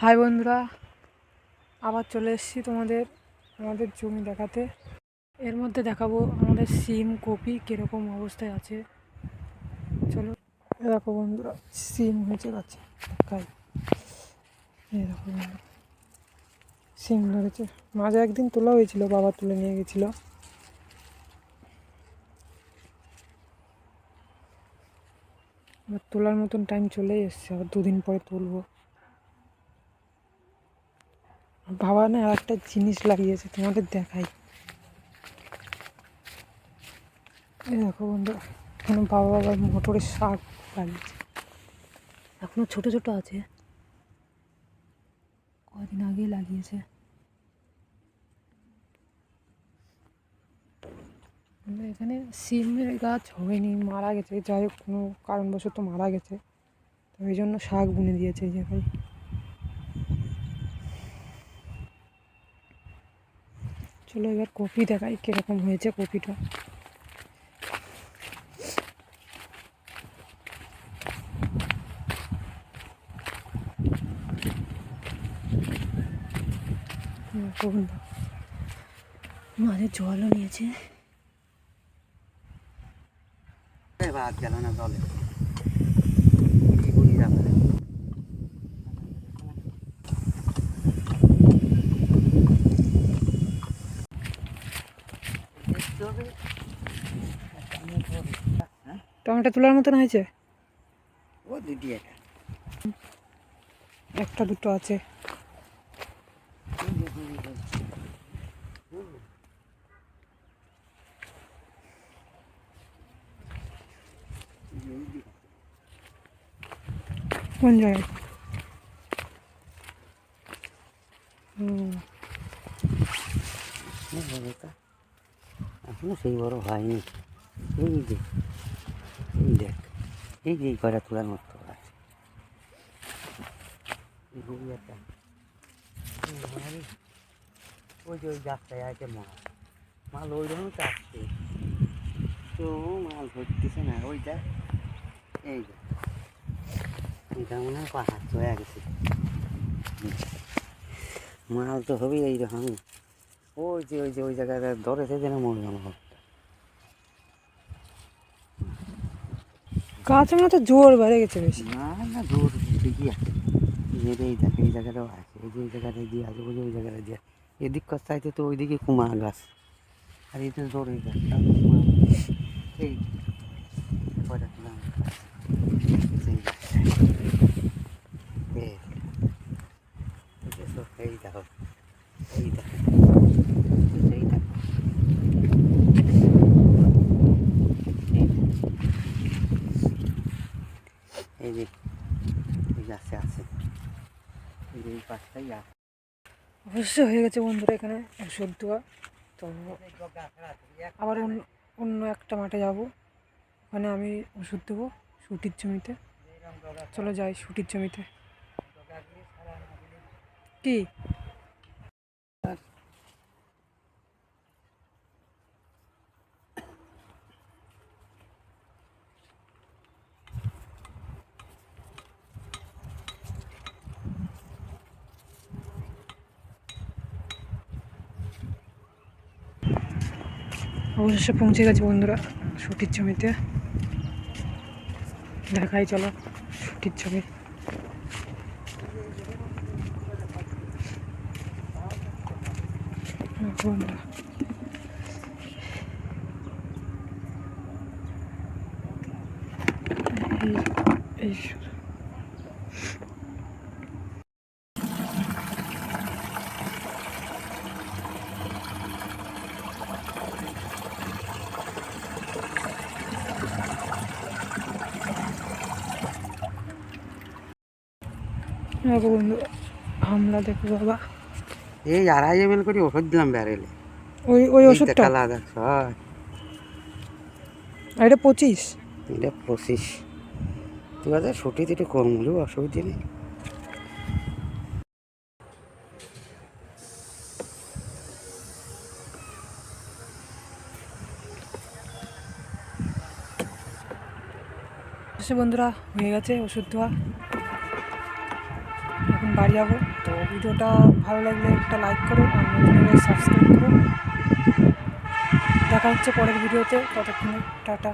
High বন্ধুরা, আবার চলে এসেছি আমাদের জমি দেখাতে। এর মধ্যে দেখাবো আমাদের সিম কপি কীরকম অবস্থায় আছে। চলো দেখো বন্ধুরা, সিম হয়েছে গাছে খাই। এই দেখো বন্ধুরা, সিম ধরেছে। মাঝে একদিন তোলা হয়েছিল, বাবা তুলে নিয়ে গেছিলো। এবার তোলার মতন টাইম চলে এসছে, আবার দুদিন পরে তুলবো। বাবা না আর একটা জিনিস লাগিয়েছে, তোমাদের দেখাই। এই দেখো বন্ধুরা, এখানে বাবা আবার মোটরের শাক লাগিয়েছে। এখনো ছোট ছোট আছে, কদিন আগেই লাগিয়েছে। এখানে সিমের গাছ হয়নি, মারা গেছে। যাই হোক, কোনো কারণবশত মারা গেছে, তো ওই জন্য শাক বুনে দিয়েছে এই জায়গায়। চলো এবার কপি দেখাই কীরকম হয়েছে কপিটা। মাঝে জলও নিয়েছে। গেল না জলে। টমেটো তোলার মতন হয়েছে। ও দিদি একটা দুটো আছে। কোন জায়গায়? এখনো সেই বড় হয়নি। এই যে এই দেখ, এই যে এই কয়টা তোলার মতো আছে। ওই যে ওই গাছটায় আছে মাল ওই রকম চাচ্ছে, তো মাল ধরতেছে না। ওইটা এই যে এটা মনে হয় পাহাড় হয়ে গেছে। মাল তো হবেই এইরকম। ওই জায়গাটা ধরেছে যেন মনে হয় গাছের মতো জোর বেড়ে গেছে বেশি। না জোর ঠিকই আছে। এই জায়গাটাও আছে, এই যে এই জায়গাটায় দিয়ে আছে, ওই জায়গাটা দিয়ে এদিক চাইতে তো ওইদিকে কুমা গাছ, আর এই তো জোর এই গাছটা এই কয়টা তুলাম সেই এই দেখো এই দেখো এই দেখো এই যে এই গাছে আছে, এই পাশটাই আছে। অবশ্যই হয়ে গেছে বন্ধুরা, এখানে ওষুধ দেওয়া। তো আবার অন্য একটা মাঠে যাব, ওখানে আমি ওষুধ দেবো শুটির জমিতে। চলো যাই শুটির জমিতে। কি অবশেষে পৌঁছে গেছে বন্ধুরা শুটির জমিতে। দেখাই চলো শুটির জমি। বন্ধুরা এই বন্ধু হামলা দেখো বাবা। এই 2.5 ml করে ওষুধ দিলাম ব্যারেলে। ওই ওষুধটা এটা 25। এটা 25। তুই আছে ছুটিতে একটু কম হলেও অসুবিধে নেই। বন্ধুরা হয়ে গেছে ওষুধ দেওয়া। এখন বাড়ি যাবো। তো ভিডিওটা ভালো লাগলে একটা লাইক করো আর নতুন হলে সাবস্ক্রাইব করো। দেখা হচ্ছে পরের ভিডিওতে, ততক্ষণে টাটা।